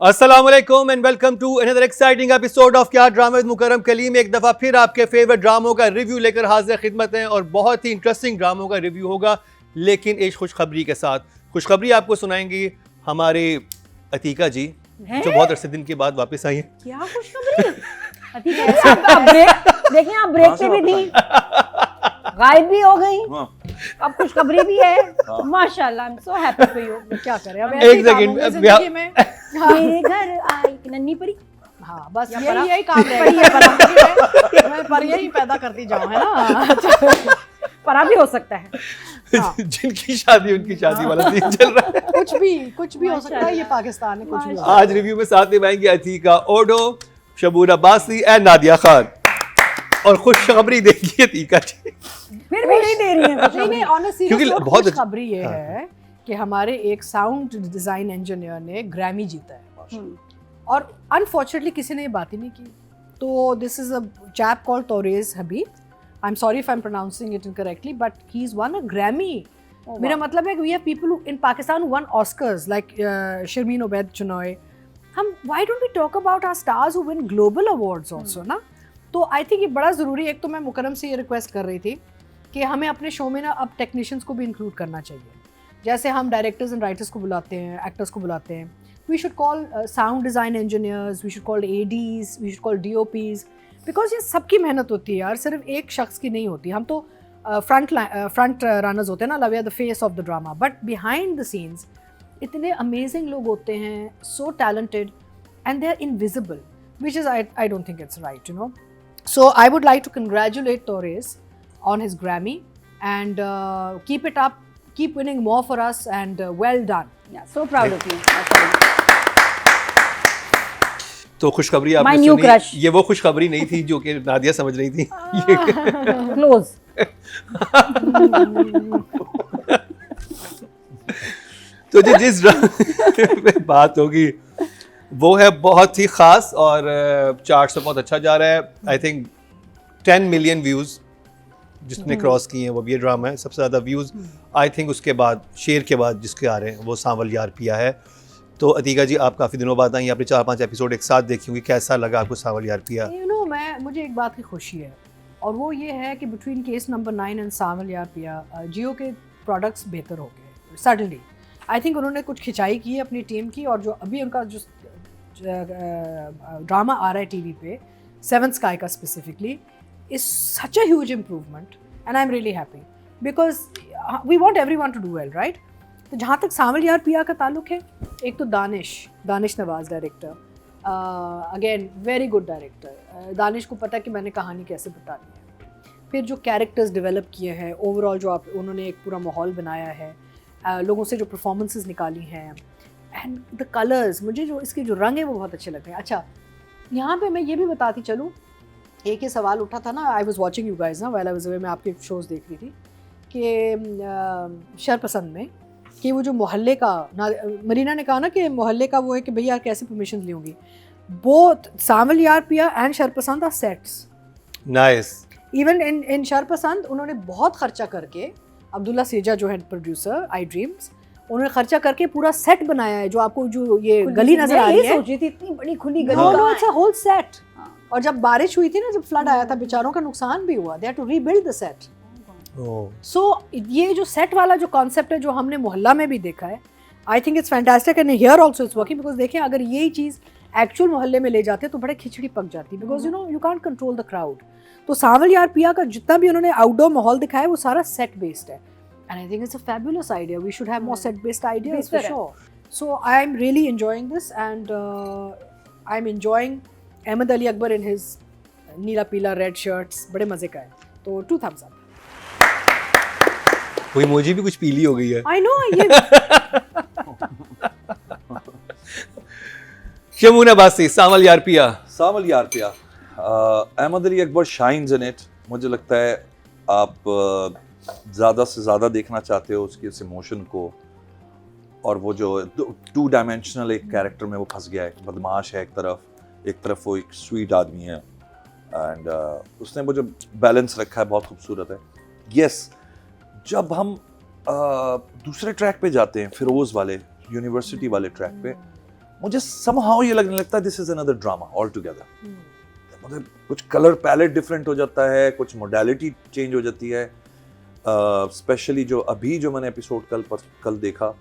अस्सलाम वालेकुम and welcome to another exciting episode of क्या ड्रामा विद मुकर्रम कलीम। एक दफ़ा फिर आपके फेवरेट ड्रामों का रिव्यू लेकर हाजिर खिदमत हैं और बहुत ही इंटरेस्टिंग ड्रामों का रिव्यू होगा, लेकिन एक खुशखबरी के साथ। खुशखबरी आपको सुनाएंगी हमारे अतीका जी जो बहुत अरसे दिन के बाद वापस आई हैं। क्या खुशखबरी? अतीका जी, आप ब्रेक देखिए, आप ब्रेक पे भी थी, गायब भी हो गई, अब खुशखबरी भी है। माशाल्लाह, I am so happy for you. क्या करें अब, एक सेकंड में मेरे घर आई नन्ही परी। हाँ, बस यही यही काम रहेगा। मैं पर यही पैदा करती जाऊँ, है ना। परा भी हो सकता है। हाँ। जिनकी शादी उनकी शादी वाला सीन चल रहा है। कुछ भी हो सकता है, ये पाकिस्तान है, कुछ भी हो सकता आज रिव्यू में साथ निभाएंगे अतीका ओडो, शबूर अब्बासी एंड नादिया खान। और खुशखबरी देखिए अतीका जी, फिर भी नहीं दे रही है है। नहीं, ऑनेस्टली क्योंकि बहुत खबरी ये है कि हमारे एक साउंड डिजाइन इंजीनियर ने ग्रैमी जीता है और अनफॉर्चुनेटली किसी ने ये बात ही नहीं की। तो this is a chap called Taurez Habib. I am sorry if I am pronouncing it incorrectly, but he is won a Grammy. मेरा मतलब है कि we have people in Pakistan who won Oscars like Sharmeen Obaid Chinoy. हम why don't we talk about our stars who win global awards also ना। तो I think ये बड़ा ज़रूरी है। एक तो मैं मुकर्रम से ये रिक्वेस्ट कर रही थी कि हमें अपने शो में ना अब टेक्नीशियंस को भी इंक्लूड करना चाहिए। जैसे हम डायरेक्टर्स एंड राइटर्स को बुलाते हैं, एक्टर्स को बुलाते हैं, we should call sound design engineers, we should call ADs, we should call DOPs, because ये सबकी मेहनत होती है यार, सिर्फ एक शख्स की नहीं होती। हम तो फ्रंट रनर्स होते हैं ना, लव या the face of the drama, but behind the scenes इतने अमेजिंग लोग होते हैं, so talented, and they are invisible, which is I don't think it's right, you know. So I would like to congratulate Torres on his Grammy and keep it up, keep winning more for us, and well done. Yeah, so proud of you. तो खुशखबरी My आपने new सुनी। crush. ये वो खुशखबरी नहीं थी जो कि नादिया समझ रही थी। Close. तो जिस ड्रामे पे बात होगी वो है बहुत ही ख़ास और चार्ट से बहुत अच्छा जा रहा है। आई थिंक 10 मिलियन व्यूज़ जिसने क्रॉस किए हैं वो ये ड्रामा है। सबसे ज़्यादा व्यूज़ आई थिंक उसके बाद शेर के बाद जिसके आ रहे हैं वो सांवल यार पिया है। तो अतीका जी, आप काफ़ी दिनों बाद आई, आपने 4-5 एपिसोड एक साथ देखी होंगी, कैसा लगा आपको सांवल यार पिया? You know, मुझे एक बात की खुशी है और वो ये है कि बिटवीन केस नंबर 9 एंड सांवल यार पिया जियो के प्रोडक्ट्स बेहतर हो गए सडनली। आई थिंक उन्होंने कुछ खिंचाई की है अपनी टीम की, और जो अभी उनका जो ड्रामा आ रहा है टीवी पे, सेवन स्काई का specifically, is such a huge improvement and I am really happy because we want everyone to do well, right. तो जहाँ तक सांवल यार पिया का ताल्लुक है, एक तो Danish Nawaz director, again very good director. Danish को पता है कि मैंने कहानी कैसे बतानी है, फिर जो कैरेक्टर्स डेवलप किए हैं, ओवरऑल जो उन्होंने एक पूरा माहौल बनाया है, लोगों से जो परफॉर्मेंसेस निकाली हैं, एंड द कलर्स, मुझे जो इसके जो रंग है वो बहुत अच्छे लगते हैं. अच्छा, यहाँ पे मैं ये भी बताती चलूँ, एक ये सवाल उठा था ना, I was watching you guys ना व्हाइल आई वाज अवे, मैं आपके शोज़ देख रही थी कि शरपसंद में कि वो जो मोहल्ले का मरीना ने कहा ना कि मोहल्ले का वो है कि भैया कैसे परमिशन ली होंगी. Both Sanwal Yaar Piya and Sharpasand are sets. Nice. Even in Sharpasand उन्होंने बहुत खर्चा करके, अब्दुल्ला सेजा जो है प्रोड्यूसर आई ड्रीम्स, उन्होंने खर्चा करके पूरा सेट बनाया है. जो आपको जो ये गली नजर आ रही है, सोची थी इतनी बड़ी खुली गली. No, it's a whole set. और जब बारिश हुई थी ना, जब फ्लड आया था, बेचारों का नुकसान भी हुआ. They had to rebuild the set. So ये जो सेट वाला जो कॉन्सेप्ट है जो हमने मोहल्ला में भी देखा है, I think it's fantastic and here also it's working. Because देखें, अगर यही चीज़ एक्चुअल मोहल्ले में ले जाते तो बड़े खिचड़ी पक जाती, because you know you can't control the crowd. तो सांवल यार पिया का जितना भी उन्होंने आउटडोर माहौल दिखाया वो सारा सेट बेस्ड है. And I think it's a fabulous idea. We should have more set-based ideas for sure. So I'm really enjoying this, and I'm enjoying Ahmed Ali Akbar in his नीला पीला red shirts. बड़े मजे का है. तो 2 thumbs up. वो emoji भी कुछ पीली हो गई है. I know ये. शमून अब्बासी, सांवल यार पिया. Sanwal Yaar Piya. Ahmed Ali Akbar shines in it. मुझे लगता है आप ज़्यादा से ज़्यादा देखना चाहते हो उसकी इस इमोशन को, और वो जो 2 डायमेंशनल एक कैरेक्टर में वो फंस गया है. बदमाश है एक तरफ वो एक स्वीट आदमी है, एंड उसने वो जो बैलेंस रखा है बहुत खूबसूरत है. यस, जब हम दूसरे ट्रैक पे जाते हैं, फिरोज़ वाले यूनिवर्सिटी वाले ट्रैक पे, मुझे somehow ये लगने लगता है this is another drama altogether. मतलब कुछ कलर पैलेट डिफरेंट हो जाता है, कुछ मोडालिटी चेंज हो जाती है. स्पेशली जो मैंने एपिसोड कल देखा,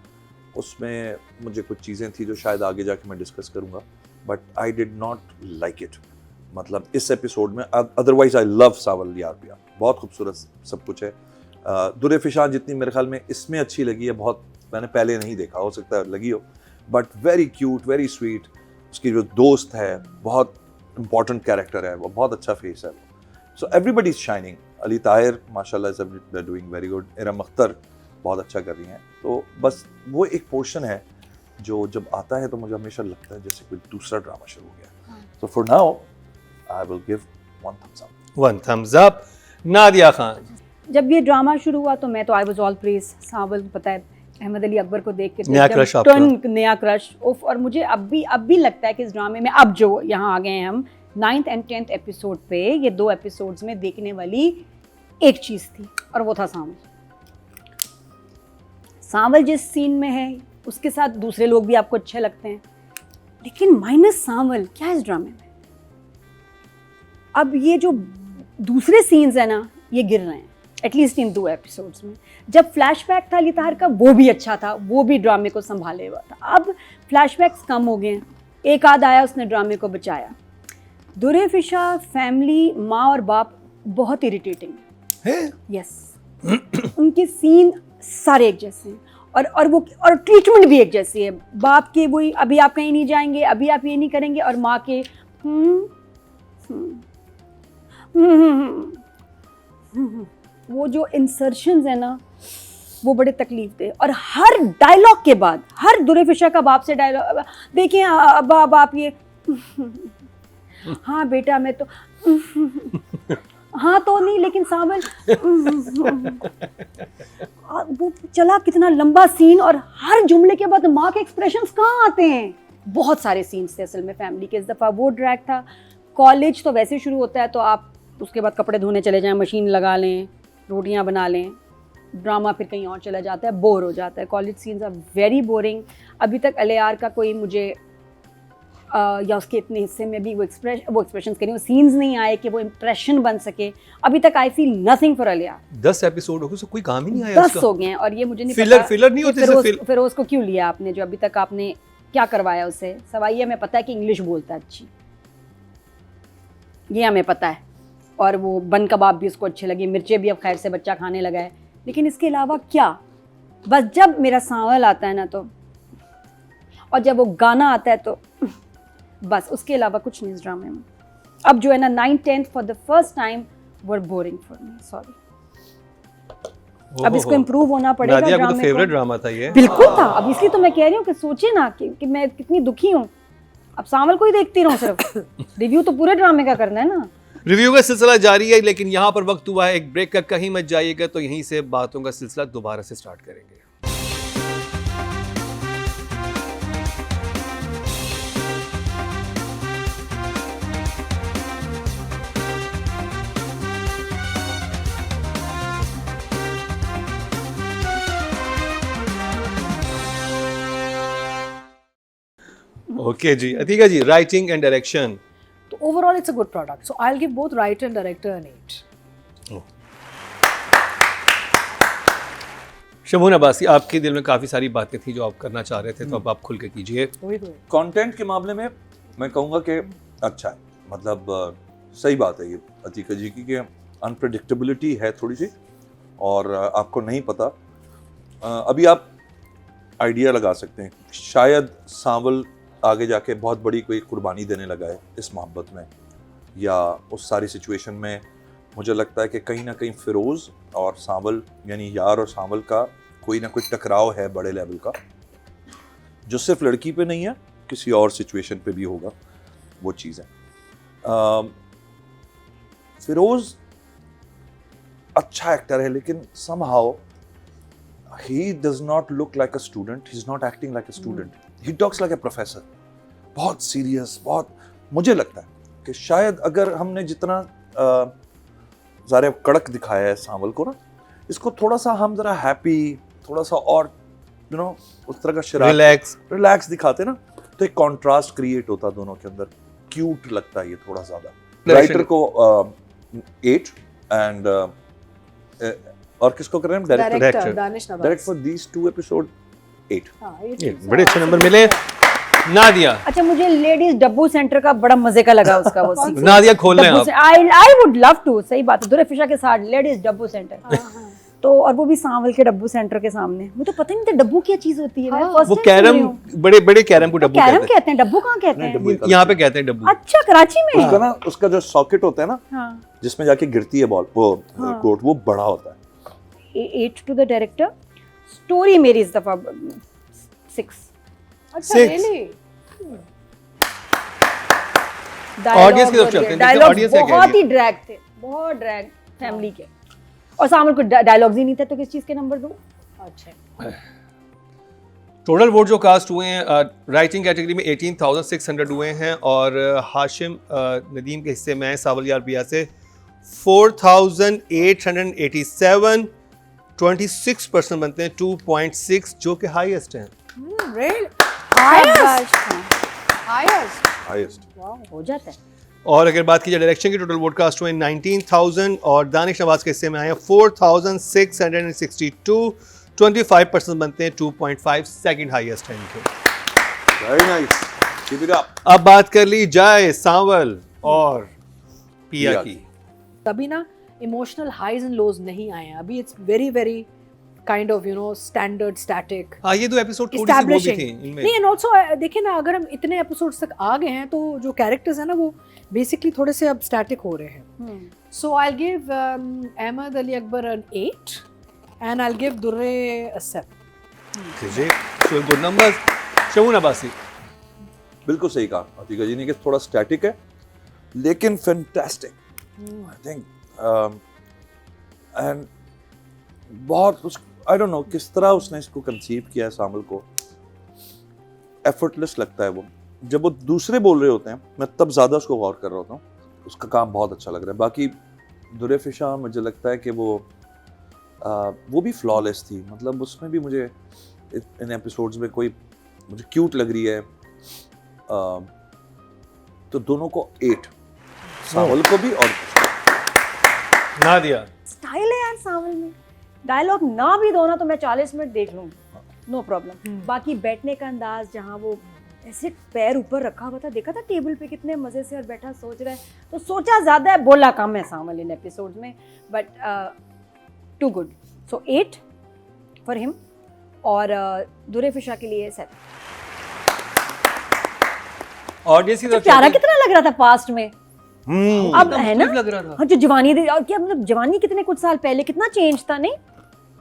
उसमें मुझे कुछ चीज़ें थी जो शायद आगे जाके मैं डिस्कस करूँगा, but I did not like it. मतलब इस एपिसोड में, अदरवाइज आई लव सावल यार पिया, बहुत खूबसूरत सब कुछ है. दुरे फिशान जितनी मेरे ख्याल में इसमें अच्छी लगी है, बहुत मैंने पहले नहीं देखा, हो सकता है लगी हो, but very cute, very sweet. उसकी जो दोस्त है बहुत इंपॉर्टेंट कैरेक्टर है, वो बहुत अच्छा फेस है. So everybody is shining. Ali Tahir माशाल्लाह is doing very good. Iram Akhtar बहुत अच्छा कर रही हैं. तो बस वो एक पोर्शन है जो जब आता है तो मुझे हमेशा लगता है जैसे कोई दूसरा ड्रामा शुरू हो गया. So for now I will give 1 thumbs up. 1 thumbs up. Nadia Khan. जब ये ड्रामा शुरू हुआ तो मैं तो आई वाज ऑल प्रेज. सावल पता है अहमद अली अकबर को देख के नया क्रश आपका. नया क्रश. और मुझे अब भी लगता है कि इस ड्रामे में अब जो यहाँ आ गए हैं हम 9th and 10th एपिसोड पे, ये 2 एपिसोड्स में देखने वाली एक चीज़ थी और वो था सावल. सावल जिस सीन में है उसके साथ दूसरे लोग भी आपको अच्छे लगते हैं, लेकिन माइनस सावल क्या है इस ड्रामे में. अब ये जो दूसरे सीन्स है ना, ये गिर रहे हैं एटलीस्ट इन 2 एपिसोड्स में. जब फ्लैशबैक था अली ताहिर का, वो भी अच्छा था, वो भी ड्रामे को संभाले हुआ था. अब फ्लैशबैक्स कम हो गए हैं, एक आध आया उसने ड्रामे को बचाया. दुरे फिशा फैमिली, माँ और बाप बहुत इरिटेटिंग है. यस, उनके सीन सारे एक जैसे हैं और ट्रीटमेंट भी एक जैसी है. बाप के वही, अभी आप कहीं नहीं जाएंगे, अभी आप ये नहीं करेंगे, और माँ के वो जो इंसर्शंस है ना, वो बड़े तकलीफ दे. और हर डायलॉग के बाद, हर दुरे फिशा का बाप से डायलॉग, देखिए अब आप ये हाँ बेटा मैं तो हाँ तो नहीं, लेकिन सावल वो चला कितना लंबा सीन, और हर जुमले के बाद माँ के एक्सप्रेशंस कहाँ आते हैं. बहुत सारे सीन्स थे असल में फैमिली के. इस दफ़ा वो ड्रैग था. कॉलेज तो वैसे शुरू होता है तो आप उसके बाद कपड़े धोने चले जाएं, मशीन लगा लें, रोटियां बना लें, ड्रामा फिर कहीं और चला जाता है, बोर हो जाता है. College scenes are very boring. अभी तक अलियार का कोई मुझे या उसके इतने हिस्से में भी वो एक्सप्रेशंस करें, वो सीन्स नहीं आए कि वो इम्प्रेशन बन सके. अभी तक I feel nothing for Aliyar. 10 episode हो गए, कोई काम ही नहीं आया 10 हो गए हैं, और ये मुझे नहीं फिलर नहीं होते. फिरोज को क्यों लिया आपने, जो अभी तक आपने क्या करवाया उसे. सवाई हमें पता है कि इंग्लिश बोलता है अच्छी, ये हमें पता है, और वो बन कबाब भी उसको अच्छे लगे, मिर्चें भी अब खैर से बच्चा खाने लगा है, लेकिन इसके अलावा क्या. बस जब मेरा सावल आता है ना तो, और जब वो गाना आता है तो बस, उसके अलावा कुछ नहीं इस ड्रामे में. अब जो है ना 9th 10th for the first time were boring for me. Sorry, अब इसको इम्प्रूव होना पड़ेगा. नादिया को तो ड्रामे फेवरेट ड्रामा था ये. बिल्कुल था. अब इसलिए तो मैं कह रही हूँ कि सोचे ना कि मैं कितनी दुखी हूँ. अब सावल को ही देखती रहूँ सिर्फ. रिव्यू तो पूरे ड्रामे का करना है ना. रिव्यू का सिलसिला जारी है, लेकिन यहाँ पर वक्त हुआ है एक ब्रेक का. कहीं मत जाइएगा, तो यहीं से बातों का सिलसिला दोबारा से स्टार्ट करेंगे. Okay ji, Atiqa ji, writing and direction. So overall, it's a good product. So I'll give both writer and director an 8. Shamoon Abbasi, आपके दिल में काफ़ी सारी बातें थी जो आप करना चाह रहे थे, तो अब आप खुल के कीजिए. कंटेंट के मामले में मैं कहूँगा कि अच्छा है. मतलब सही बात है ये अतीका जी की, कि अनप्रेडिक्टेबिलिटी है थोड़ी सी, और आपको नहीं पता. अभी आप आइडिया लगा सकते हैं, शायद सावल आगे जाके बहुत बड़ी कोई कुर्बानी देने लगा है इस मोहब्बत में, या उस सारी सिचुएशन में. मुझे लगता है कि कहीं ना कहीं फिरोज़ और सावल, यानी यार और सावल का कोई ना कोई टकराव है बड़े लेवल का, जो सिर्फ लड़की पे नहीं है, किसी और सिचुएशन पे भी होगा. वो चीज़ है. फिरोज़ अच्छा एक्टर है, लेकिन somehow he does not look like a student. He's not acting like a student. He talks like a professor. बहुत सीरियस, बहुत. मुझे लगता है कि शायद अगर हमने जितना ज़रा कड़क दिखाया है सावल को ना, इसको थोड़ा सा हम ज़रा हैप्पी, थोड़ा सा और उस तरह का शरारत, रिलैक्स दिखाते ना, तो एक कॉन्ट्रास्ट क्रिएट होता दोनों के अंदर, क्यूट लगता है ये थोड़ा ज्यादा। Direction- राइटर को 8 एंड और किसको कर रहे हैं? Director Director. Danish Nawaz. Direct for these 2 episode 8। हाँ, ये बड़े अच्छे नंबर मिले। नादिया, अच्छा मुझे लेडीज डब्बू सेंटर का बड़ा मजे का लगा उसका वो scene। नादिया खोल रहे हैं आप। आई वुड लव टू, सही बात है, दुर्फिशा के साथ लेडीज डब्बू सेंटर। तो और वो भी सांवल के डब्बू सेंटर के सामने। मुझे तो पता ही नहीं था डब्बू क्या चीज होती है। मैं first वो time सुन रही कैरम, हूँ। बड़े बड़े कैरम को डब्बू कैरम कहते कहते हैं, डब्बू कहाँ कहते हैं? डब्बू हैं। यहाँ पे कहते हैं डब्बू। अच्छा कराची में। उसका ना, उसका जो सॉकेट होता है ना, हाँ। जिसमें जाके गिरती है बॉल, वो कोट, वो बड़ा होता है। 8 टू द डायरेक्टर। स्टोरी मेरी इस दफा 6। अच्छा, Six. really? Audience की तरफ चलते हैं, देखते हैं audience क्या कह रही है। बहुत ही ड्रैग थे, बहुत ड्रैग फैमिली के। और सामने कोई डायलॉग्स ही नहीं थे, तो किस चीज के नंबर दूं? अच्छा। टोटल वोट जो कास्ट हुए हैं राइटिंग कैटेगरी में 18,600 हुए हैं और हाशिम नदीम के हिस्से में है सावल यार पिया से 4,887, 26% बनते हैं 2.6 जो कि हाईएस्ट हैं। Really? शाबाश, हाँ, Highest. हाईएस्ट। हो जाता है। और अगर बात की जाए डायरेक्शन की टोटल वोट कास्ट हुए 19,000 और दानिश नवाज के हिस्से में आए हैं 4,662, 25% बनते हैं 2.5, सेकंड हाईएस्ट है इनके। Very nice, keep it up. अब बात कर ली जाए सांवल और पिया पिया की। तभी ना इमोशनल हाइज एंड लोज नहीं आए हैं अभी। It's very very kind of standard static हाँ ये दो एपिसोड थोड़ी सी वो भी एस्टैब्लिशिंग। थी इनमें। नहीं, एंड ऑल्सो देखिए ना, अगर हम इतने एपिसोड्स तक आ गए हैं तो जो कैरेक्टर्स हैं ना वो बेसिकली थोड़े से अब स्टैटिक हो रहे हैं। So I will give Ahmed Ali Akbar an 8 and I'll give Durre a 7. So good numbers. Shamoon Abbasi. बिल्कुल सही कहा अतीका जी ने कि थोड़ा स्टैटिक है लेकिन फैंटास्टिक, आई थिंक। एंड बहुत आई डोंट नो किस तरह उसने इसको कंसीव किया है सांवल को, एफर्टलेस लगता है वो। जब वो दूसरे बोल रहे होते हैं मैं तब ज्यादा उसको गौर कर रहा होता हूँ, उसका काम बहुत अच्छा लग रहा है। बाकी दुर्रे फिशा मुझे लगता है कि वो भी फ्लॉलेस थी, मतलब उसमें भी मुझे इन एपिसोड्स में कोई मुझे क्यूट लग रही है। तो दोनों को 8, सांवल को भी और नादिया। स्टाइल है यार सांवल में। डायलॉग ना भी दो ना तो मैं 40 मिनट देख लूँ, नो प्रॉब्लम। बाकी बैठने का अंदाज, जहाँ वो ऐसे पैर ऊपर रखा हुआ था, देखा था टेबल पे कितने मजे से और बैठा सोच रहा है, तो सोचा ज्यादा है बोला कम है सांवल इन एपिसोड में, but too good. So 8 for him और दुर्रे फिशा के लिए 7। ऑडियंस की तरफ प्यारा कितना लग रहा था पास्ट में, अब है ना। लग रहा था। हाँ, जो जवानी और क्या मतलब जवानी कितने कुछ साल पहले कितना चेंज था, नहीं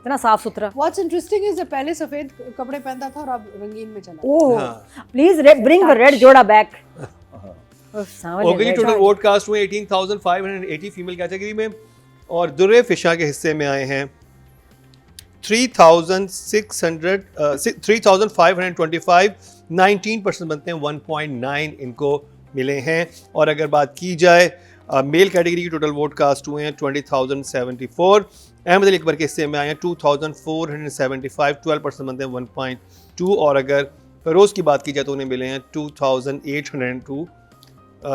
इतना साफ सुथरा। What's interesting is that पहले सफेद कपड़े पहनता था और अब रंगीन में चला। ओह हाँ। प्लीज ब्रिंग द रेड जोड़ा बैक। सांवल ओके जी, टोटल वोट कास्ट हुए 18,580 फीमेल कैटेगरी में और दुर्रे फिशा के हिस्से में आए हैं 3,525, 19% बनते हैं 1.9 इनको मिले हैं। और अगर बात की जाए मेल कैटेगरी की टोटल वोट कास्ट हुए हैं 20,074, अहमद अली अकबर के हिस्से में आए हैं 2,475, 12% बनते हैं 1.2। और अगर फरोज़ की बात की जाए तो उन्हें मिले हैं 2,802,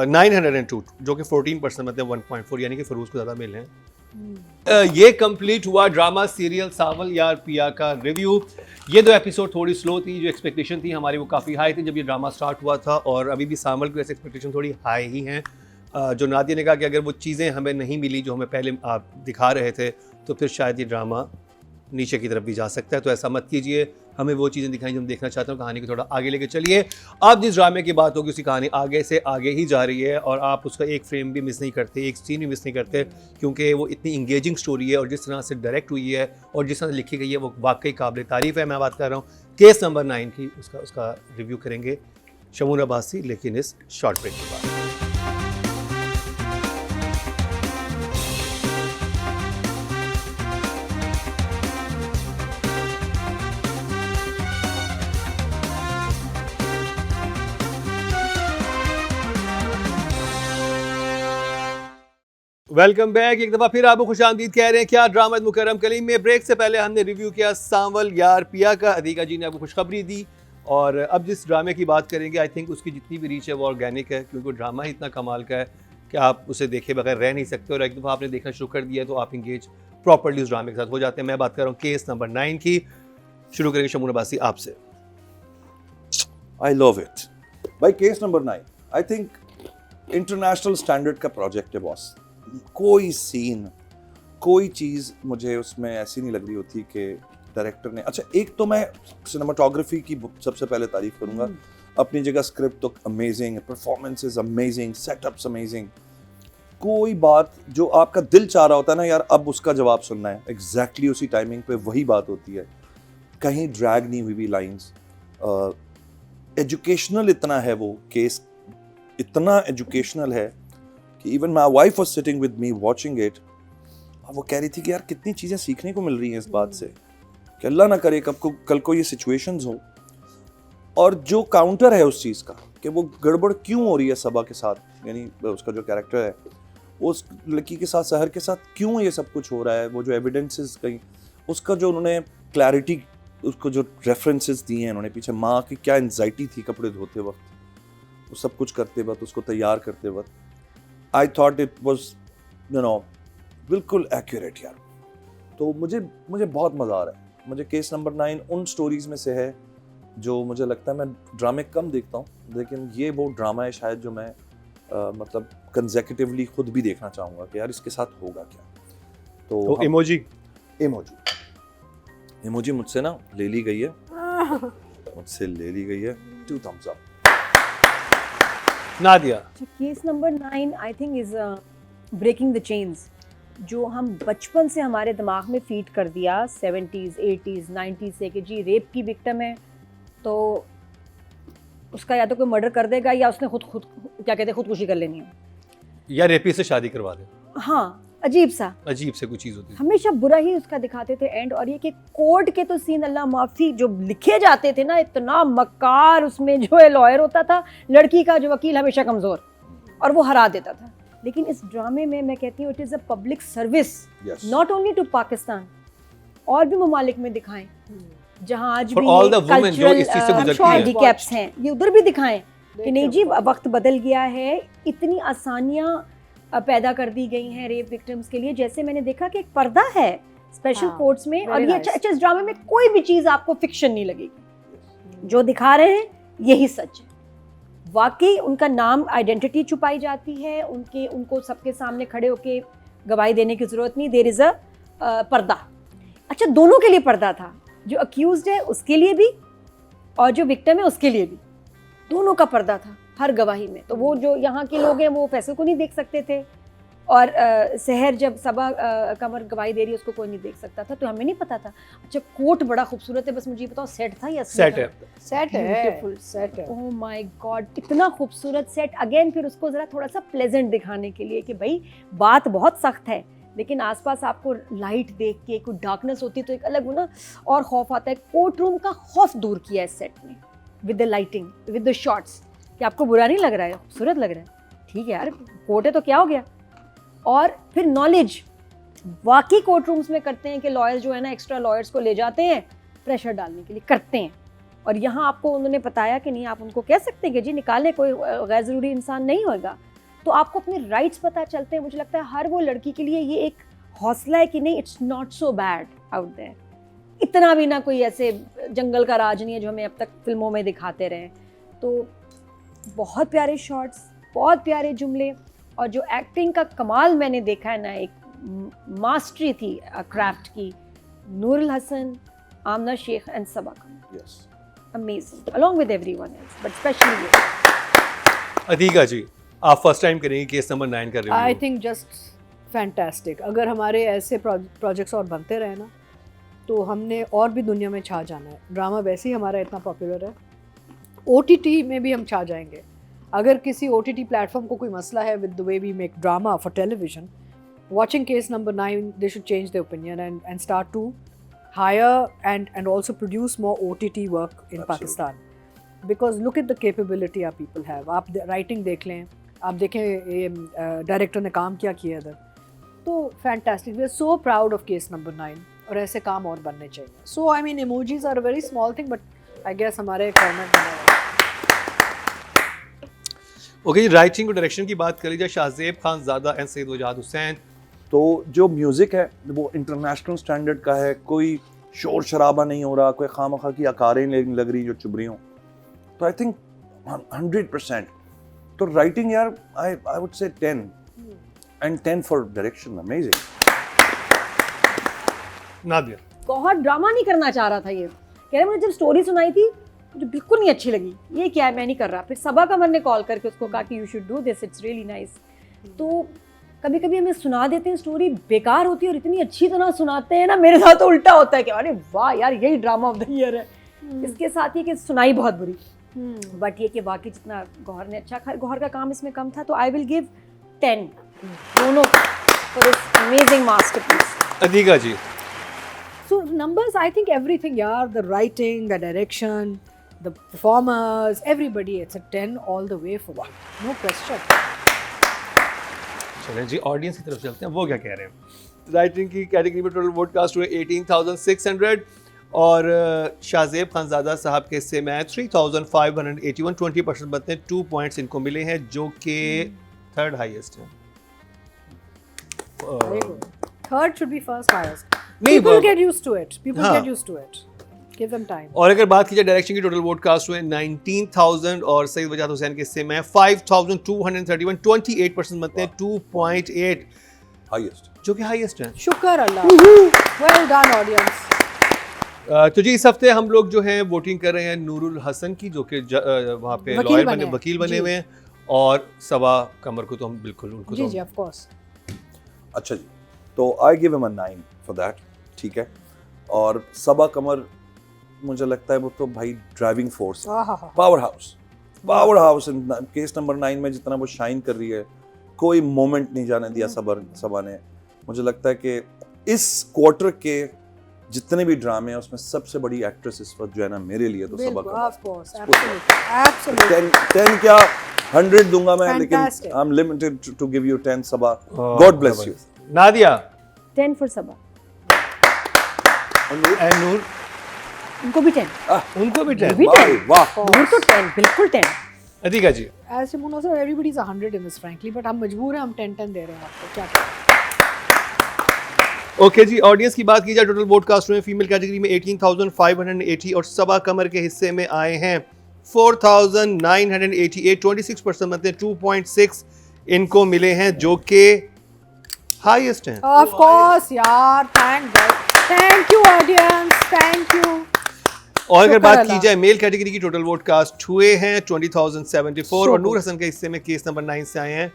902 जो कि 14% बनते हैं 1.4, यानी कि फरोज़ को ज़्यादा मिले हैं। ये कंप्लीट हुआ ड्रामा सीरियल सांवल यार पिया का रिव्यू। ये दो एपिसोड थोड़ी स्लो थी, जो एक्सपेक्टेशन थी हमारी वो काफ़ी हाई थी जब ये ड्रामा स्टार्ट हुआ था, और अभी भी सांवल की वैसे एक्सपेक्टेशन थोड़ी हाई ही हैं। जो नादिया ने कहा कि अगर वो चीज़ें हमें नहीं मिली जो हमें पहले आप दिखा रहे थे तो फिर शायद ये ड्रामा नीचे की तरफ भी जा सकता है, तो ऐसा मत कीजिए। हमें वो चीज़ें दिखाई जो हम देखना चाहते हैं, कहानी को थोड़ा आगे लेके चलिए। अब जिस ड्रामे की बात होगी उसी कहानी आगे से आगे ही जा रही है और आप उसका एक फ्रेम भी मिस नहीं करते, एक सीन भी मिस नहीं करते, क्योंकि वो इतनी इंगेजिंग स्टोरी है और जिस तरह से डायरेक्ट हुई है और जिस तरह से लिखी गई है वो वाकई काबिल तारीफ़ है। मैं बात कर रहा हूँ केस नंबर 9 की, उसका रिव्यू करेंगे शमून अब्बासी, लेकिन इस शॉर्ट ब्रेक के बाद। Welcome back. एक दफ़ा फिर आपको खुशामदीद कह रहे हैं क्या ड्रामा मुकर्रम कलीम में। ब्रेक से पहले हमने रिव्यू किया सांवल यार पिया का, अदीका जी ने आपको खुशखबरी दी और अब जिस ड्रामे की बात करेंगे आई थिंक उसकी जितनी भी रीच है वो ऑर्गेनिक है, क्योंकि ड्रामा ही इतना कमाल का है कि आप उसे देखे बगैर रह नहीं सकते, और एक दफ़ा आपने देखना शुरू कर दिया तो आप इंगेज प्रॉपर्ली उस ड्रामे के साथ हो जाते हैं। मैं बात कर रहा हूँ केस नंबर 9 की। शुरू करेंगे शमून अब्बासी आपसे। I love it. भाई case number 9 I think international standard का प्रोजेक्ट है बॉस। कोई सीन, कोई चीज़ मुझे उसमें ऐसी नहीं लग रही होती कि डायरेक्टर ने, अच्छा एक तो मैं सिनेमाटोग्राफी की सबसे पहले तारीफ करूंगा। अपनी जगह स्क्रिप्ट तो amazing, performances amazing, setups amazing. कोई बात जो आपका दिल चाह रहा होता है ना यार अब उसका जवाब सुनना है, एग्जैक्टली उसी टाइमिंग पे वही बात होती है। कहीं ड्रैग नहीं हुई भी लाइंस। एजुकेशनल इतना है वो केस, इतना एजुकेशनल है कि even my wife was sitting with me watching it, वो कह रही थी कि यार कितनी चीज़ें सीखने को मिल रही हैं इस बात से कि अल्लाह ना करे कल को ये सिचुएशंस हो। और जो काउंटर है उस चीज़ का कि वो गड़बड़ क्यों हो रही है सबा के साथ, यानी उसका जो कैरेक्टर है उस लड़की के साथ, सहर के साथ क्यों ये सब कुछ हो रहा है, वो जो एविडेंसेस कहीं उसका जो उन्होंने क्लैरिटी, उसको जो रेफरेंसेस दिए हैं उन्होंने पीछे, माँ की क्या एंजाइटी थी कपड़े धोते वक्त, वो सब कुछ करते वक्त, उसको तैयार करते वक्त। आई थॉट इट वाज बिल्कुल एक्यूरेट यार। तो मुझे बहुत मज़ा आ रहा है। मुझे केस नंबर 9 उन स्टोरीज़ में से है जो मुझे लगता है, मैं ड्रामे कम देखता हूँ लेकिन ये वो ड्रामा है शायद जो मैं मतलब कंसेक्यूटिवली खुद भी देखना चाहूँगा कि यार इसके साथ होगा क्या। तो इमोजी मुझसे ना ले ली गई है, मुझसे ले ली गई है। 2 thumbs up। Nadia. Case number 9 I think is breaking the chains, जो हम बचपन से हमारे दिमाग में फीड कर दिया 70s 80s 90s से कि जी रेप की विक्टिम है तो उसका या तो कोई मर्डर कर देगा या उसने खुद क्या कहते हैं खुदकुशी कर लेनी है, या रेपी से शादी करवा दे। हाँ अजीब से कोई चीज़ होती है, हमेशा बुरा ही उसका दिखाते थे एंड। और ये कि कोर्ट के तो सीन अल्लाह माफ़ी जो लिखे जाते थे ना, इतना मक्कार, उसमें जो है लॉयर होता था, लड़की का जो वकील हमेशा कमज़ोर, और वो हरा देता था। लेकिन इस ड्रामे में मैं कहती हूँ it is a public service not only to Pakistan, और भी ममालिक में दिखाएं जहाँ आज भी कल्चरल हैंडीकैप्स हैं, ये उधर भी दिखाएं कि नहीं जी वक्त बदल गया है, इतनी आसानियाँ पैदा कर दी गई हैं रेप विक्टिम्स के लिए। जैसे मैंने देखा कि एक पर्दा है स्पेशल कोर्ट्स में, और ये अच्छा इस ड्रामे में कोई भी चीज़ आपको फिक्शन नहीं लगेगी, जो दिखा रहे हैं यही सच है। वाकई उनका नाम, आइडेंटिटी छुपाई जाती है, उनको सबके सामने खड़े होके गवाही देने की ज़रूरत नहीं, देयर इज़ अ पर्दा। अच्छा दोनों के लिए पर्दा था, जो अक्यूज्ड है उसके लिए भी और जो विक्टिम है उसके लिए भी, दोनों का पर्दा था हर गवाही में। तो वो जो यहाँ के लोग हैं वो फैसले को नहीं देख सकते थे, और सहर जब सबा कमर गवाही दे रही है उसको कोई नहीं देख सकता था, तो हमें नहीं पता था। अच्छा कोर्ट बड़ा खूबसूरत है, बस मुझे बताओ सेट था या सेट है? सेट है। ओह माय गॉड, इतना खूबसूरत सेट। अगेन फिर उसको ज़रा थोड़ा सा प्लेजेंट दिखाने के लिए कि भाई बात बहुत सख्त है लेकिन आसपास आपको लाइट देख के कोई डार्कनेस होती तो एक अलग ना और खौफ आता है। कोर्ट रूम का खौफ दूर किया है सेट ने with the lighting, with the shots, कि आपको बुरा नहीं लग रहा है, खूबसूरत लग रहा है, ठीक है यार कोर्ट है तो क्या हो गया। और फिर नॉलेज वाकई कोर्ट रूम्स में करते हैं कि लॉयर्स जो है ना एक्स्ट्रा लॉयर्स को ले जाते हैं प्रेशर डालने के लिए, करते हैं। और यहाँ आपको उन्होंने बताया कि नहीं आप उनको कह सकते हैं कि जी निकालें, कोई गैर ज़रूरी इंसान नहीं होगा, तो आपको अपने राइट्स पता चलते हैं। मुझे लगता है हर वो लड़की के लिए ये एक हौसला है कि नहीं it's not so bad out there, इतना भी ना कोई ऐसे जंगल का राज नहीं है जो हमें अब तक फिल्मों में दिखाते रहे। तो बहुत प्यारे शॉट्स, बहुत प्यारे जुमले, और जो एक्टिंग का कमाल मैंने देखा है ना, एक मास्टरी थी क्राफ्ट की। Noorul Hassan, Amna Sheikh and Saba Qamar, amazing along with everyone else, but specially ये। अतीका जी आप फर्स्ट टाइम करेंगे केस नंबर 9 कर रहे हो? I think just fantastic. अगर हमारे ऐसे प्रोजेक्ट्स और बनते रहे ना तो हमने और भी दुनिया में छा जाना है। ड्रामा वैसे ही हमारा इतना पॉपुलर है, OTT में भी हम छा जाएंगे। अगर किसी OTT प्लेटफॉर्म को कोई मसला है with the way we make drama for television, watching case number 9 they should change their opinion and start to hire and also produce more OTT work in Absolutely. Pakistan, because look at the capability our people have. आप writing देख लें, आप देखें ये director ने काम क्या किया इधर, तो fantastic. We are so proud of case number 9 और ऐसे काम और बनने चाहिए. So I mean emojis are a very small thing but I guess हमारे फॉर्मेट बना ओके जी, राइटिंग और डायरेक्शन की बात कर लीजिए। शाहजेब खान ज़ादा एंड सैयद वजाद हुसैन। तो जो म्यूजिक है वो इंटरनेशनल स्टैंडर्ड का है, कोई शोर शराबा नहीं हो रहा, कोई खामखा की आकारें लग रही जो चुभ रही हों। तो आई थिंक 100%। तो राइटिंग यार I would say 10 and 10 for direction, amazing. Nadia. बहुत ड्रामा नहीं करना चाह रहा था ये, कह रहे मुझे जब स्टोरी सुनाई थी मुझे बिल्कुल नहीं अच्छी लगी, ये क्या है मैं नहीं कर रहा। फिर सबा कमर ने कॉल करके उसको कहा कि you should do this, it's really nice. तो कभी कभी हमें सुना देते हैं स्टोरी बेकार होती है और इतनी अच्छी तरह सुनाते हैं ना, मेरे साथ तो उल्टा होता है कि अरे वाह यार यही ड्रामा ऑफ द ईयर है। इसके साथ ये कि सुनाई बहुत बुरी, बट ये कि वाकई जितना गौहर ने अच्छा, गौहर का काम इसमें कम था, तो आई विल गिव 10 दोनों for this amazing masterpiece. Atiqa ji. So numbers, I think everything, yeah, the writing, the direction, the performers, everybody, it's a 10 all the way for me. No question. चलें जी, ऑडियंस की तरफ चलते हैं, वो क्या कह रहे हैं। राइटिंग की कैटेगरी में टोटल वोट कास्ट हुए 18,600 और शाहजेब खानज़ादा साहब के हिस्से में 3,581, 20% बनते हैं। 2 पॉइंट्स इनको मिले हैं जो कि थर्ड हाईएस्ट है। Very good. Third should be first highest. नहीं, People get used to it. People हाँ. get used to it. Give them time. और अगर बात की जाए डायरेक्शन की, टोटल वोट कास्ट हुए 19,000 और सईद वजाद हुसैन के हिस्से में 5,231, 28% बनते हैं। 2.8 हाईएस्ट, जो कि हाईएस्ट है। Shukar Allah. Well done, audience. तो जी इस हफ्ते हम लोग जो हैं वोटिंग कर रहे हैं नूरुल हसन की, जो कि वहाँ पे वकील लॉयर बने बने, हैं। वकील बने जी। हुए हैं, और सबा कमर को तो हम बिल्कुल उनको जी तो जी, of course. अच्छा जी, तो I give him a 9 for that, ठीक है। और सबा कमर मुझे लगता है वो तो भाई driving force, power house in case number 9 में जितना वो शाइन कर रही है, कोई मोमेंट नहीं जाने दिया सबा ने। मुझे लगता है कि इस क्वार्टर के जितने भी ड्रामे हैं उसमें सबसे बड़ी एक्ट्रेस इस वक्त जो है ना मेरे लिए तो सबा कमर। Of course, absolutely. 10 क्या 100 दूंगा मैं, लेकिन Fantastic. I am limited to give you 10 Saba. God bless you. Nadia 10 for Saba. And Noor, उनको भी 10। उनको भी 10। भी 10। वाह, नूर तो 10, बिल्कुल 10। अदीगा जी। As Simona said, everybody's 100 in this, frankly, but हम मजबूर हैं, हम 10 दे रहे हैं आपको, क्या करें? ओके जी, ऑडियंस की बात की जाए टोटल वोट कास्ट हुए फीमेल कैटेगरी में 18,580 और सबा कमर के हिस्से में आए हैं 4,988, 26% बनते हैं। 2.6 इनको मिले हैं जो कि हाईएस्ट हैं। Of course, यार, thank God. Thank you, audience. Thank you. और अगर शुक्र बात अल्लाह। की जाए मेल कैटेगरी की, टोटल वोट कास्ट हुए हैं 20,074 और नूर हसन के हिस्से में केस नंबर 9 से आए हैं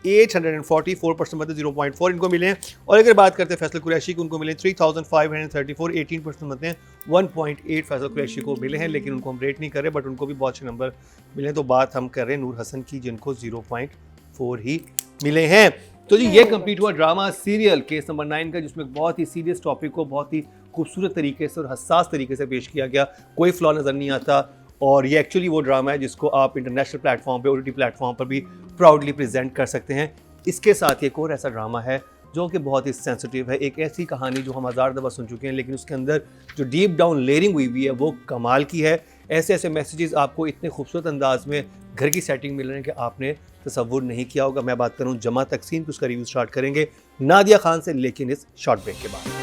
840, 4% बनते 0.4 इनको मिले हैं। और अगर बात करते हैं फैसल कुरैशी की, उनको मिले 3,534, 18% बनते हैं। 1.8 फैसल कुरैशी को मिले हैं, लेकिन उनको हम रेट नहीं कर रहे, बट उनको भी बहुत अच्छे नंबर मिले हैं। तो बात हम कर रहे हैं नूर हसन की, जिनको 0.4 ही मिले हैं। तो जी ये कंप्लीट हुआ ड्रामा सीरियल केस नंबर 9 का, जिसमें बहुत ही सीरियस टॉपिक को बहुत ही खूबसूरत तरीके से और हसास तरीके से पेश किया गया, कोई फ्लॉ नज़र नहीं आता। और ये एक्चुअली वो ड्रामा है जिसको आप इंटरनेशनल प्लेटफॉर्म पे, OTT प्लेटफॉर्म पर भी प्राउडली प्रेजेंट कर सकते हैं। इसके साथ एक और ऐसा ड्रामा है जो कि बहुत ही सेंसिटिव है, एक ऐसी कहानी जो हम हज़ार दफ़ा सुन चुके हैं, लेकिन उसके अंदर जो डीप डाउन लेयरिंग हुई हुई है वो कमाल की है। ऐसे ऐसे मैसेजेस आपको इतने खूबसूरत अंदाज में घर की सेटिंग मिल रहे हैं कि आपने तसव्वुर नहीं किया होगा। मैं बात करूँ जमा तकसीम की, उसका रिव्यू स्टार्ट करेंगे नादिया खान से, लेकिन इस शॉर्ट ब्रेक के बाद।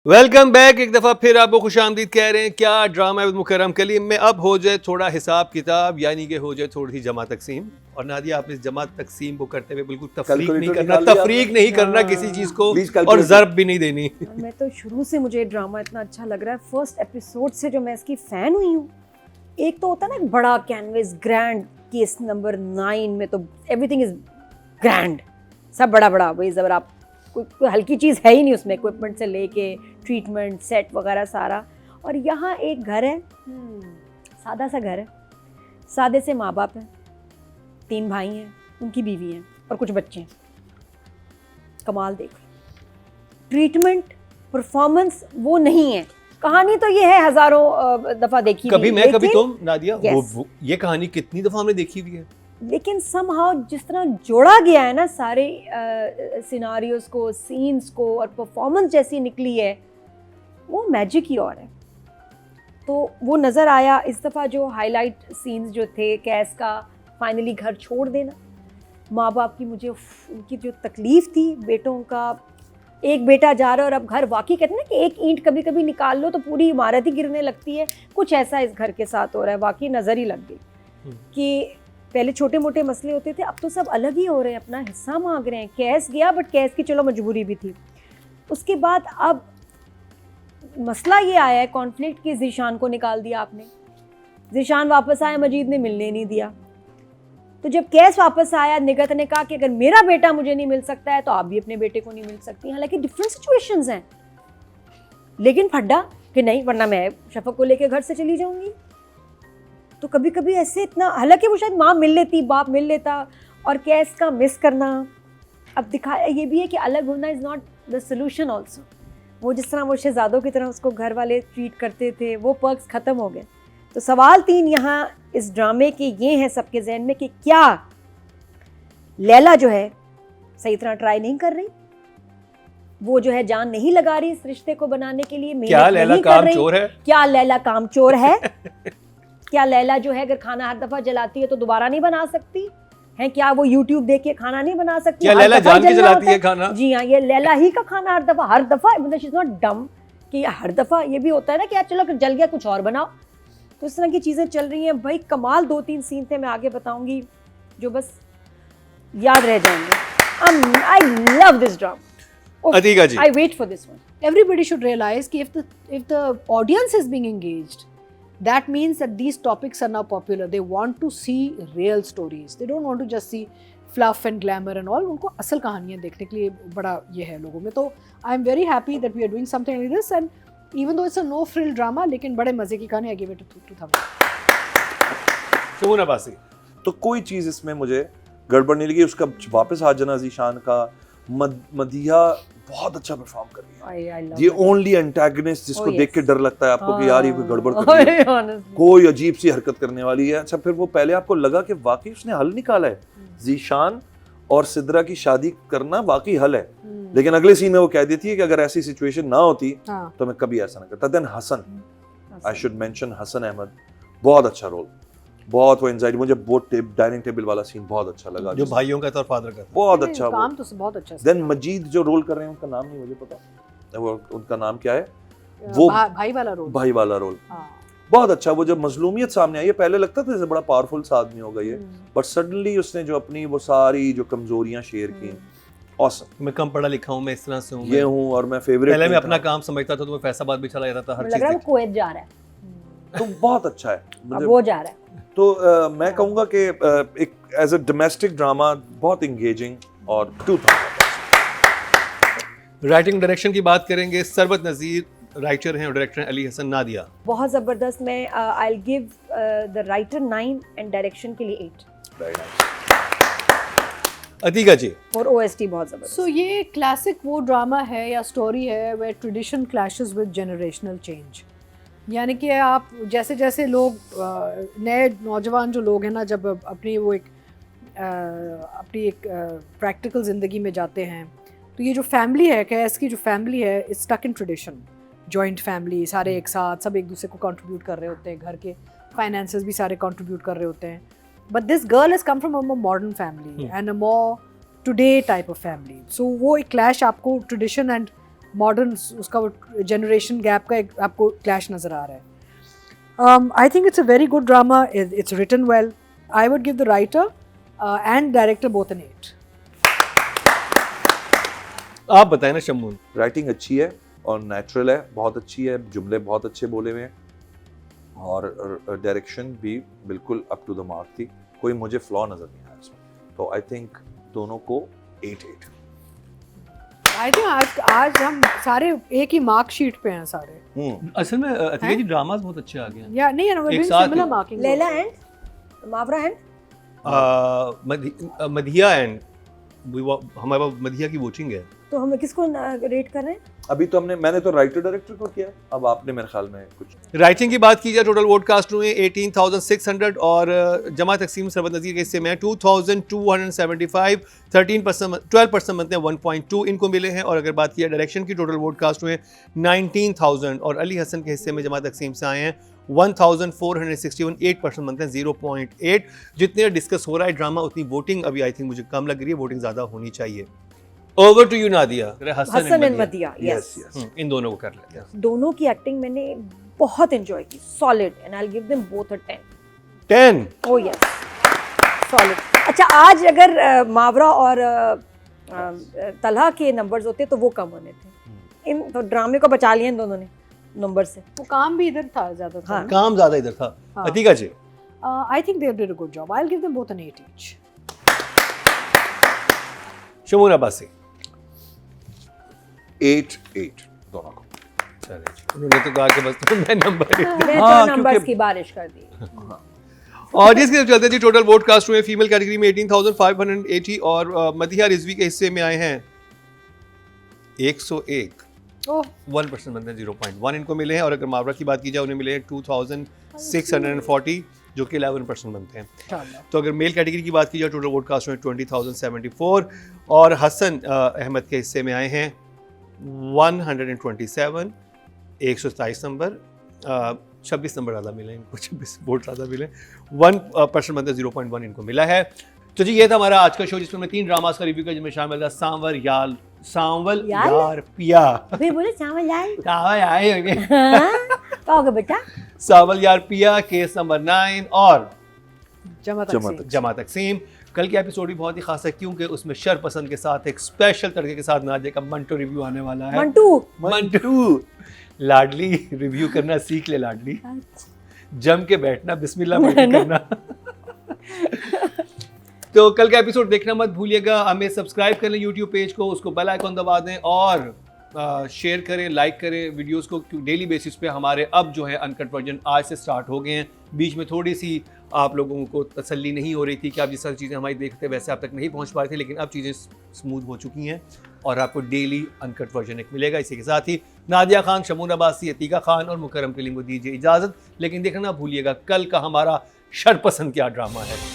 Welcome back. एक दफ़ा फिर आपको खुशामदीद कह रहे हैं। क्या ड्रामा है मुकर्रम कलीम में अब हो जाए थोड़ा हिसाब किताब, यानी कि हो जाए थोड़ी सी जमा तकसीम। और नादिया, आपने जमा तकसीम को करते हुए बिल्कुल तफरीक नहीं करना, तफरीक नहीं करना किसी चीज़ को, और ज़र्ब भी नहीं देनी। मैं तो शुरू से मुझे ड्रामा इतना अच्छा लग रहा है, फर्स्ट एपिसोड से जो मैं इसकी फ़ैन हुई हूँ। एक तो होता है ना बड़ा कैनवस ग्रैंड, केस नंबर 9 में तो एवरीथिंग इज़ ग्रैंड, सब बड़ा बड़ा, वही ज़बर आप कोई हल्की चीज़ है ही नहीं उसमें, इक्विपमेंट से लेके ट्रीटमेंट सेट वगैरह सारा। और यहाँ एक घर है, सादा सा घर है, सादे से माँ बाप हैं, 3 भाई हैं, उनकी बीवी हैं और कुछ बच्चे हैं। कमाल देख, ट्रीटमेंट परफॉर्मेंस वो नहीं है, कहानी तो ये है, हजारों दफा देखी कभी हुई, मैं कभी लेकिन- तुम नादिया Yes. ये कहानी कितनी दफा हमने देखी हुई है। लेकिन समहाउ जिस तरह जोड़ा गया है ना सारे सिनारियोस को, सीन्स को, और परफॉर्मेंस जैसी निकली है, वो मैजिक ही और है। तो वो नज़र आया इस दफ़ा जो हाईलाइट सीन्स जो थे, कैस का फाइनली घर छोड़ देना, माँ बाप की, मुझे उनकी जो तकलीफ़ थी, बेटों का, एक बेटा जा रहा है और अब घर, वाकई कहते हैं ना कि एक ईंट कभी कभी निकाल लो तो पूरी इमारत ही गिरने लगती है, कुछ ऐसा इस घर के साथ हो रहा है। वाकई नज़र ही लग गई कि पहले छोटे मोटे मसले होते थे, अब तो सब अलग ही हो रहे हैं, अपना हिस्सा मांग रहे हैं। कैस गया, बट कैस की चलो मजबूरी भी थी। उसके बाद अब मसला ये आया है कॉन्फ्लिक्ट की, ज़ीशान को निकाल दिया आपने, ज़ीशान वापस आया, मजीद ने मिलने नहीं दिया। तो जब कैस वापस आया, निगत ने कहा कि अगर मेरा बेटा मुझे नहीं मिल सकता है तो आप भी अपने बेटे को नहीं मिल सकती। हालांकि डिफरेंट सिचुएशंस हैं, लेकिन फड्डा कि नहीं, वरना मैं शफक को लेकर घर से चली जाऊंगी। तो कभी कभी ऐसे इतना, हालांकि वो शायद माँ मिल लेती, बाप मिल लेता, और कैस का मिस करना। अब दिखाया ये भी है कि अलग होना is not the solution also. वो जिस तरह वो शहजादों की तरह उसको घर वाले ट्रीट करते थे, वो पर्क्स ख़त्म हो गए। तो सवाल 3 यहाँ इस ड्रामे के ये हैं सबके जहन में कि क्या लैला जो है सही तरह ट्राई नहीं कर रही, वो जो है जान नहीं लगा रही इस रिश्ते को बनाने के लिए, क्या मेहनत लैला नहीं कर काम रही। चोर है? क्या लैला काम चोर है? क्या लैला जो है अगर खाना हर दफ़ा जलाती है तो दोबारा नहीं बना सकती है? क्या वो YouTube देख के खाना नहीं बना सकती? क्या हर लैला दफ़ा जान के जलना जलाती होता है खाना? जी हाँ, ये लैला ही का खाना हर दफ़ा, मतलब शी इज़ नॉट डम कि हर दफ़ा ये भी होता है ना कि यार चलो अगर जल गया कुछ और बनाओ। तो इस तरह की चीज़ें चल रही हैं भाई। कमाल 2-3 सीन थे, मैं आगे बताऊंगी, जो बस याद रह जाएंगे। I love this drama. Atika ji, I wait for this one. Everybody should realize कि if the audience is being engaged, that means that these topics are now popular. They want to see real stories. They don't want to just see fluff and glamour and all. उनको असल कहानियाँ देखने के लिए बड़ा ये है लोगों में। तो I am very happy that we are doing something like this, and even though it's a no frill drama, लेकिन बड़े मजे की कहानी। I give it a 2 thumbs. सुमन अब्बासी, तो कोई चीज़ इसमें मुझे गड़बड़ नहीं लगी। उसका वापस आ जाना ज़ीशान का, मदिया बहुत अच्छा परफॉर्म कर रही है। I love ये that. ओनली एंटागनिस्ट जिसको Oh, देख के yes. डर लगता है आपको कि यार ये कोई गड़बड़ कर रही है, Honestly. कोई अजीब सी हरकत करने वाली है। अच्छा, फिर वो पहले आपको लगा कि वाकई उसने हल निकाला है, ज़ीशान और सिद्रा की शादी करना वाकई हल है। लेकिन अगले सीन में वो कह देती है कि अगर ऐसी सिचुएशन ना होती तो मैं कभी ऐसा ना करता। Then Hasan, I should mention Hasan Ahmed, बहुत अच्छा रोल, बहुत वो एंजाइटी। मुझे वो डाइनिंग टेबल वाला सीन बहुत अच्छा लगा, जो भाइयों का था और फादर का था। बहुत अच्छा। काम तो बहुत अच्छा। देन मजीद जो रोल कर रहे हैं उनका नाम नहीं मुझे पता, वो उनका नाम क्या है, वो भाई वाला रोल। भाई वाला रोल बहुत अच्छा। वो जब मजलूमियत सामने आई है, पहले लगता था जैसे बड़ा पावरफुल सा आदमी होगा ये, बट सडनली उसने जो अपनी वो सारी जो कमजोरियां शेयर की, ऑसम। मैं कम पढ़ा लिखा हूँ, मैं इस तरह से हूँ, ये हूँ और मैं फेवरेट। पहले मैं अपना काम समझता था तो मैं फैसलाबाद भी चला जाता था, हर लग रहा है चीज वो कुवैत जा रहा है, तो बहुत अच्छा है। अब वो जा रहा है। तो मैं कहूँगा कि एक एज अ डोमेस्टिक ड्रामा बहुत इंगेजिंग और 2 thumbs। राइटिंग डायरेक्शन की बात करेंगे, सरबत नज़ीर राइटर हैं और डायरेक्टर हैं अली हसन नादिया। बहुत ज़बरदस्त। मैं आई will give the writer 9 and direction के लिए 8 अतीका जी, और OST बहुत ज़बरदस्त। सो ये क्लासिक वो ड्रामा है या स्टोरी है where tradition clashes with generational change. यानी कि आप जैसे जैसे लोग नए नौजवान जो लोग हैं ना, जब अपनी वो अपनी एक प्रैक्टिकल ज़िंदगी में जाते हैं, तो ये जो फैमिली है, कैस की जो फैमिली है, it's stuck in tradition. Joint family, सारे एक साथ, सब एक दूसरे को कंट्रीब्यूट कर रहे होते हैं, घर के फाइनेंसेस भी सारे कंट्रीब्यूट कर रहे होते हैं। But this girl has come from a modern family and a more today type of family. So वो एक क्लैश आपको ट्रेडिशन एंड मॉडर्न, उसका वो जनरेशन गैप का एक आपको क्लैश नज़र आ रहा है। I think it's a very good drama, it's written well. I would give the writer and director both an 8। आप बताएं ना शम्मून। राइटिंग अच्छी है और नेचुरल है, बहुत अच्छी है, जुमले बहुत अच्छे बोले हुए हैं और डायरेक्शन भी बिल्कुल अप टू द मार्क थी, कोई मुझे फ्लॉ नज़र नहीं आया इसमें। तो आई थिंक दोनों को 8-8। आई थिंक आज हम सारे एक ही मार्क शीट पे हैं सारे। असल में अतीका जी ड्रामास बहुत अच्छे आ गए हैं। या नहीं, एक साथ सिमिलर ही। Marking. Laila and Mawra and Madiya and हमारे पास मदिया की वोचिंग है। तो हम किसको रेट कर रहे हैं? अभी तो मैंने तो राइटर डायरेक्टर को किया, अब आपने मेरे ख्याल में कुछ। राइटिंग की बात की जाए टोटल वोट कास्ट हुए 18,600 और जमा तकसीम सरबत नज़ीर के हिस्से में 2,275, 12% बनते हैं 1.2 इनको मिले हैं। और अगर बात की जाए डायरेक्शन की टोटल वोट कास्ट हुए 19,000 और अली हसन के हिस्से में जमा तकसीम से आए हैं 1,461, 8% बनते हैं 0.8। जितने डिस्कस हो रहा है ड्रामा उतनी वोटिंग अभी आई थिंक मुझे कम लग रही है, वोटिंग ज़्यादा होनी चाहिए। Over to you Nadia. Hasan and Madiya, yes yes इन दोनों को कर लेते हैं। दोनों की एक्टिंग मैंने बहुत एंजॉय की, solid, and I will give them both a 10। 10। Oh yes, solid. अच्छा, आज अगर मावरा और तलहा के नंबर्स होते तो वो कम होने थे। इन तो ड्रामे को बचा लिया इन दोनों ने नंबर से। वो काम भी इधर था ज्यादा था। हाँ। काम ज्यादा इधर था। हाँ। अतीका जी। I think they did a good job. I'll give them both an 8 each. Shamoon Abbasi. 8 दोनों को। चलिए, उन्होंने तो कहा कि बस तो मैं नंबर मैं हाँ, तो नंबर्स क्योंकि- की बारिश कर दी। और जिसकी तरफ चलते जी टोटल वोट कास्ट हुए फीमेल कैटेगरी में 18,580 और मदिहा रिजवी के हिस्से में आए हैं 101, Oh, 1% बनते हैं 0.1 इनको मिले हैं। और अगर मावरा की बात की जाए उन्हें मिले हैं 2,640 जो कि 11% बनते हैं। inshallah. तो अगर मेल कैटेगरी की बात की जाए टोटल वोट कास्ट में 20,074 और हसन अहमद के हिस्से में आए हैं 127, 127 नंबर, 26 नंबर ज़्यादा मिले इनको, 26 वोट ज़्यादा मिले, 1% बनते 0.1 इनको मिला है। तो जी ये था हमारा आज का शो जिसमें हमने 3 ड्रामास का रिव्यू किया जिसमें शामिल था सांवल यार पिया। अभी बोले चावल लाल। सांवल आए होंगे। हाँ? क्या होगा बेटा? सांवल यार पिया, केस नंबर 9 और जमा जमा तकसीम. जमा तकसीम। कल की एपिसोड भी बहुत ही खास है क्योंकि उसमें शर पसंद के साथ एक स्पेशल तड़के के साथ नादिया का मंटो रिव्यू आने वाला है। मंटू लाडली रिव्यू करना सीख ले लाडली, जम के बैठना, बिस्मिल्लाह बोल के करना। तो कल का एपिसोड देखना मत भूलिएगा। हमें सब्सक्राइब कर लें यूट्यूब पेज को, उसको बेल आइकॉन दबा दें और शेयर करें, लाइक करें वीडियोस को। डेली बेसिस पे हमारे अब जो है अनकट वर्जन आज से स्टार्ट हो गए हैं। बीच में थोड़ी सी आप लोगों को तसल्ली नहीं हो रही थी कि आप जिस सारी चीज़ें हमारी देखते वैसे आप तक नहीं पहुंच पा रहे थे, लेकिन अब चीज़ें स्मूथ हो चुकी हैं और आपको डेली अनकट वर्जन एक मिलेगा। इसी के साथ ही नादिया खान, शमून अब्बासी, अतीका खान और मुकरम कलीम को दीजिए इजाज़त। लेकिन देखना ना भूलिएगा कल का हमारा शरपसंद क्या ड्रामा है।